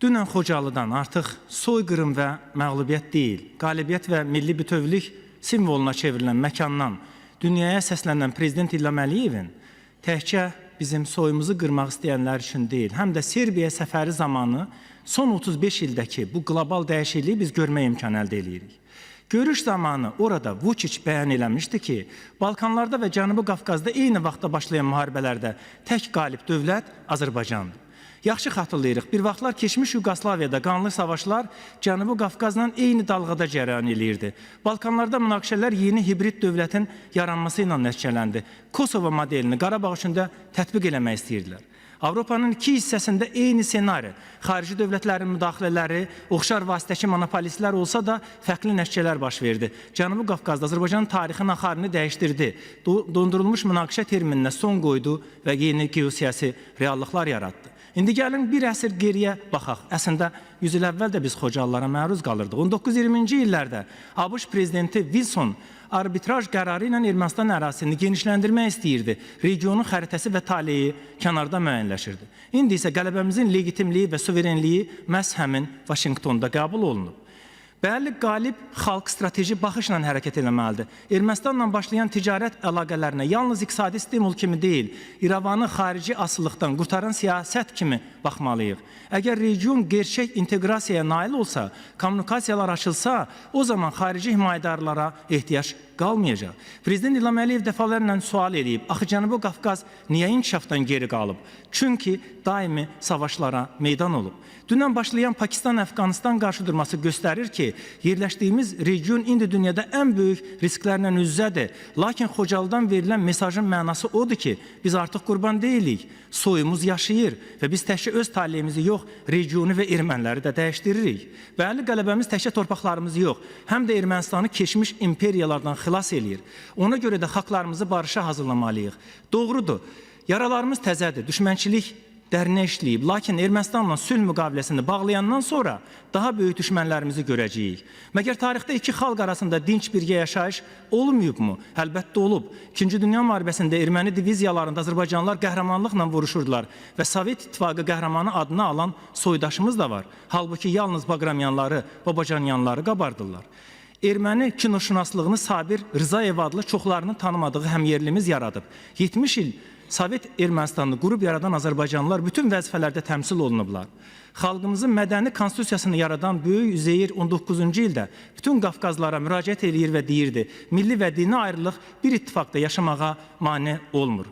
Dünən Xocalıdan artıq soyqırım və məğlubiyyət deyil, qalibiyyət və milli bütövlük simvoluna çevrilən məkandan dünyaya səslənən Prezident İlham Əliyevin təkcə bizim soyumuzu qırmaq istəyənlər üçün deyil, həm də Serbiya səfəri zamanı son 35 ildəki bu qlobal dəyişikliyi biz görmək imkanı əldə edirik. Görüş zamanı orada Vučić bəyan eləmişdi ki, Balkanlarda və Cənubi Qafqazda eyni vaxtda başlayan müharibələrdə tək qalib dövlət Azərbaycandır. Yaxşı xatırlayırıq, bir vaxtlar keçmiş Yugoslaviyada qanlı savaşlar Cənubi Qafqazla eyni dalğada cərəyan eləyirdi. Balkanlarda münaqişələr yeni hibrid dövlətin yaranması ilə nəticələndi. Kosovo modelini Qarabağ üçün də tətbiq eləmək istəyirdilər. Avropanın iki hissəsində eyni senari, xarici dövlətlərin müdaxilələri, oxşar vasitəçi monopolistlər olsa da fərqli nəticələr baş verdi. Cənubi Qafqazda Azərbaycanın tarixinin axarını dəyişdirdi, dondurulmuş münaqişə termininə son qoydu və yeni geosiyasi reallıqlar yarattı. İndi gəlin bir əsr geriyə baxaq. Əslində 100 il əvvəl də biz Xocalılara məruz qalırdıq. 1920-ci illərdə ABŞ prezidenti Wilson arbitraj qərarı ilə Ermənistan ərazisini genişləndirmək istəyirdi. Regionun xəritəsi və taleyi kənarda müəyyənləşirdi. İndi isə qələbəmizin legitimliyi və suverenliyi məhz həmin Vaşinqtonda qəbul olunub. Bəli, qalib xalq strateji baxışla hərəkət etməlidir. Ermənistanla başlayan ticarət əlaqələrinə yalnız iqtisadi stimul kimi deyil, İrəvanı xarici asılılıqdan qurtaran siyasət kimi baxmalıyıq. Əgər region gerçək inteqrasiyaya nail olsa, kommunikasiyalar açılsa, o zaman xarici himayədarlara ehtiyac qalmayacaq. Prezident İlham Əliyev dəfələrlə sual edib, axı Cənubi Qafqaz niyə inkişafdan geri qalıb? Çünki daimi savaşlara meydan olub. Dünən başlayan Pakistan-Əfqanistan qarşıdurması göstərir ki, yerləşdiyimiz region indi dünyada ən böyük risklərlə üz-üzədir. Lakin Xocalıdan verilən mesajın mənası odur ki, biz artıq qurban deyilik, soyumuz yaşayır və biz təkcə öz taleyimizi yox, regionu və erməniləri də dəyişdiririk. Bəli, qələbəmiz təkcə torpaqlarımızı yox, həm də Ermənistanı keçmiş imperiyalardan xilas eləyir. Ona görə də xalqlarımızı barışa hazırlamalıyıq. Doğrudur, yaralarımız təzədir, düşmənçilik dərinə işləyib. Lakin Ermənistanla sülh müqaviləsini bağlayandan sonra daha böyük düşmənlərimizi görəcəyik. Məgər tarixdə iki xalq arasında dinç birgə yaşayış olmayıbmı? Əlbəttə olub. İkinci Dünya müharibəsində erməni diviziyalarında Azərbaycanlılar qəhrəmanlıqla vuruşurdular və Sovet İttifaqı qəhrəmanı adını alan soydaşımız da var. Halbuki yalnız Baqramyanları, Babacanyanları qabardırlar. Erməni kinoşünaslığını Sabir Rzayev adlı çoxlarının tanımadığı həmyerlimiz yaradıb. 70 il Sovet Ermənistanını qurub yaradan Azərbaycanlılar bütün vəzifələrdə təmsil olunublar. Xalqımızın mədəni konstitusiyasını yaradan Böyük Üzeyir 19-cu ildə bütün Qafqazlara müraciət eləyir və deyirdi, milli və dini ayrılıq bir ittifaqda yaşamağa mane olmur.